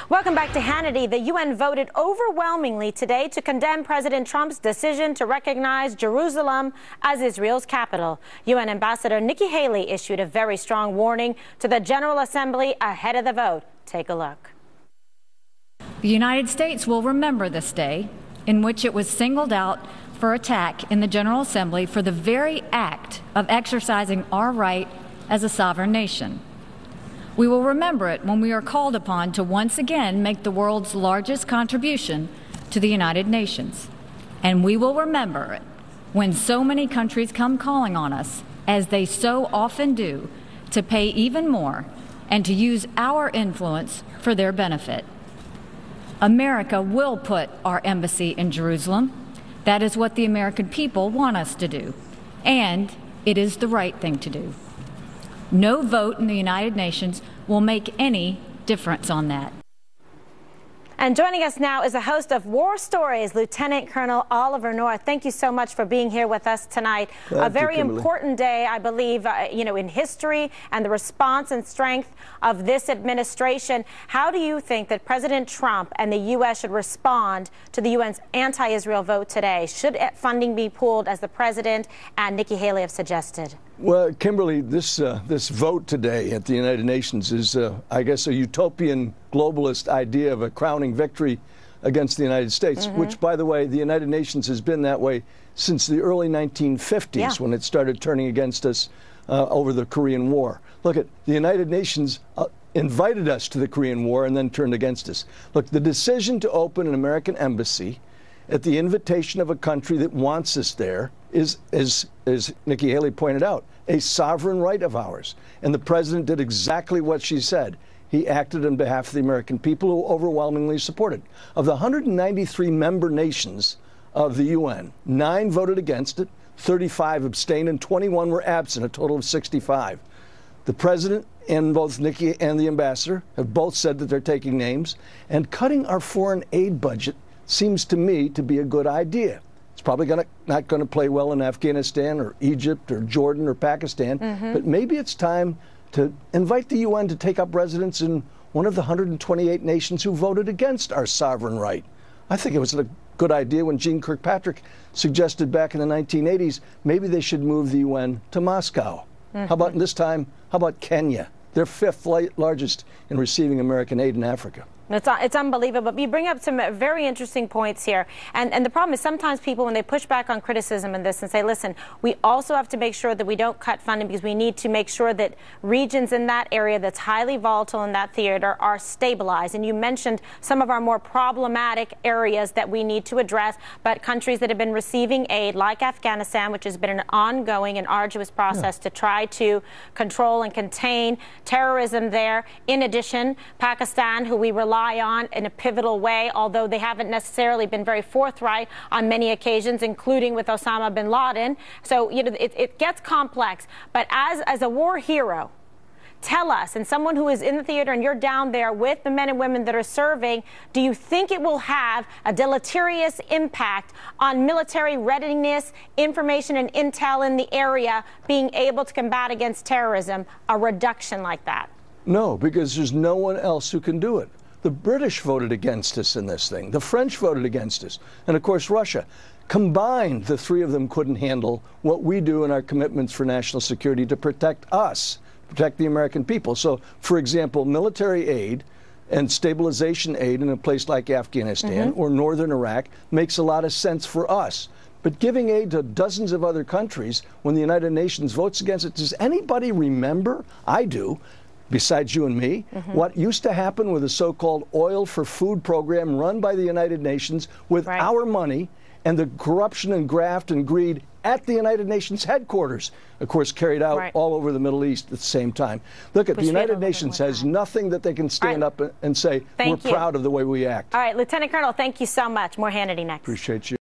Welcome back to Hannity. The UN voted overwhelmingly today to condemn President Trump's decision to recognize Jerusalem as Israel's capital. UN Ambassador Nikki Haley issued a very strong warning to the General Assembly ahead of the vote. Take a look. The United States will remember this day in which it was singled out for attack in the General Assembly for the very act of exercising our right as a sovereign nation. We will remember it when we are called upon to once again make the world's largest contribution to the United Nations. And we will remember it when so many countries come calling on us, as they so often do, to pay even more and to use our influence for their benefit. America will put our embassy in Jerusalem. That is what the American people want us to do. And it is the right thing to do. No vote in the United Nations will make any difference on that. And joining us now is the host of War Stories, Lieutenant Colonel Oliver North. Thank you so much for being here with us tonight. A very important day, I believe, in history and the response and strength of this administration. How do you think that President Trump and the U.S. should respond to the UN's anti-Israel vote today? Should funding be pulled, as the President and Nikki Haley have suggested? Well, Kimberly, this vote today at the United Nations is, I guess, a utopian globalist idea of a crowning victory against the United States, which, by the way, the United Nations has been that way since the early 1950s, when it started turning against us over the Korean War. Look, the United Nations invited us to the Korean War and then turned against us. Look, the decision to open an American embassy at the invitation of a country that wants us there is, as Nikki Haley pointed out, a sovereign right of ours. And the president did exactly what she said. He acted on behalf of the American people, who overwhelmingly supported. Of the 193 member nations of the UN, 9 voted against it, 35 abstained, and 21 were absent, a total of 65. The president and both Nikki and the ambassador have both said that they're taking names, and cutting our foreign aid budget seems to me to be a good idea. It's probably not going to play well in Afghanistan or Egypt or Jordan or Pakistan, but maybe it's time to invite the UN to take up residence in one of the 128 nations who voted against our sovereign right. I think it was a good idea when Jeane Kirkpatrick suggested back in the 1980s maybe they should move the UN to Moscow. How about this time, how about Kenya? They're 5th largest in receiving American aid in Africa. It's unbelievable. But you bring up some very interesting points here. And the problem is sometimes people, when they push back on criticism in this and say, listen, we also have to make sure that we don't cut funding because we need to make sure that regions in that area that's highly volatile in that theater are stabilized. And you mentioned some of our more problematic areas that we need to address, but countries that have been receiving aid, like Afghanistan, which has been an ongoing and arduous process to try to control and contain terrorism there. In addition, Pakistan, who we rely on in a pivotal way, although they haven't necessarily been very forthright on many occasions, including with Osama bin Laden. So, it gets complex. But as a war hero, tell us, and someone who is in the theater and you're down there with the men and women that are serving, do you think it will have a deleterious impact on military readiness, information and intel in the area being able to combat against terrorism, a reduction like that? No, because there's no one else who can do it. The British voted against us in this thing. The French voted against us. And, of course, Russia. Combined, the 3 of them couldn't handle what we do in our commitments for national security to protect us, protect the American people. So, for example, military aid and stabilization aid in a place like Afghanistan or northern Iraq makes a lot of sense for us. But giving aid to dozens of other countries when the United Nations votes against it, does anybody remember? I do. Besides you and me, what used to happen with the so-called oil for food program run by the United Nations with our money, and the corruption and graft and greed at the United Nations headquarters, of course, carried out all over the Middle East at the same time. Look, the United Nations has nothing that they can stand up and say, we're proud of the way we act. All right, Lieutenant Colonel, thank you so much. More Hannity next. Appreciate you.